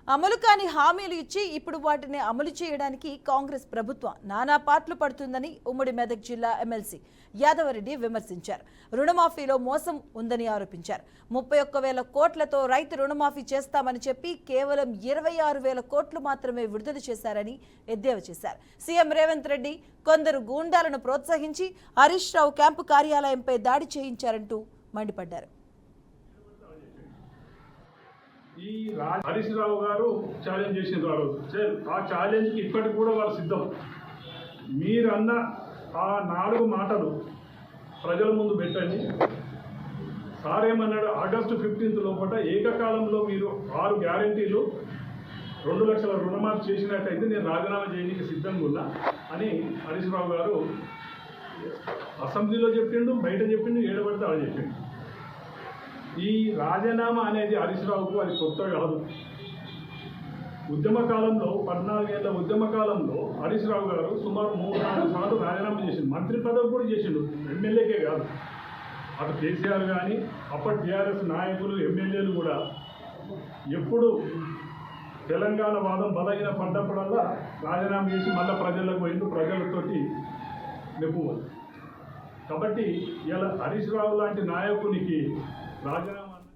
అమలు కాని హామీలు ఇచ్చి ఇప్పుడు వాటిని అమలు చేయడానికి కాంగ్రెస్ ప్రభుత్వం నానా పాట్లు పడుతుందని ఉమ్మడి మెదక్ జిల్లా ఎమ్మెల్సీ యాదవరెడ్డి విమర్శించారు. రుణమాఫీలో మోసం ఉందని ఆరోపించారు. 31,000 కోట్లతో రైతు రుణమాఫీ చేస్తామని చెప్పి కేవలం 26,000 కోట్లు మాత్రమే విడుదల చేశారని ఎద్దేవా చేశారు. సీఎం రేవంత్ రెడ్డి కొందరు గూండాలను ప్రోత్సహించి హరీష్ రావు క్యాంపు కార్యాలయంపై దాడి చేయించారంటూ మండిపడ్డారు. ఈ హరీష్ రావు గారు ఛాలెంజ్ చేసిన వారు ఆ ఛాలెంజ్కి ఇప్పటికి కూడా వాళ్ళు సిద్ధం. మీరన్న ఆ 4 మాటలు ప్రజల ముందు పెట్టండి. సార్ ఏమన్నాడు, ఆగస్టు 15 లోపల ఏకకాలంలో మీరు 6 గ్యారంటీలు 2 లక్షల రుణమాఫీ చేసినట్టయితే నేను రాజీనామా చేయడానికి సిద్ధంగా ఉన్నా అని హరీష్ రావు గారు అసెంబ్లీలో చెప్పిండు, బయట చెప్పిండు, ఏడబడితే అలా చెప్పిండు. ఈ రాజీనామా అనేది హరీష్ రావుకు అది కొత్త కాదు. ఉద్యమ కాలంలో 14 ఏళ్ల ఉద్యమ కాలంలో హరీష్ రావు గారు సుమారు 3-4 సార్లు రాజీనామా చేసిండు. మంత్రి పదవి కూడా చేసిండు, ఎమ్మెల్యేకే కాదు. అటు కేసీఆర్ కానీ అప్పటి టీఆర్ఎస్ నాయకులు ఎమ్మెల్యేలు కూడా ఎప్పుడు తెలంగాణ వాదం బలహీన పడ్డప్పుడల్లా రాజీనామా చేసి మళ్ళీ ప్రజలకు పోయిండు, ప్రజలతోటి నెప్పు. కాబట్టి ఇలా హరీష్ రావు లాంటి నాయకునికి రాజీనామా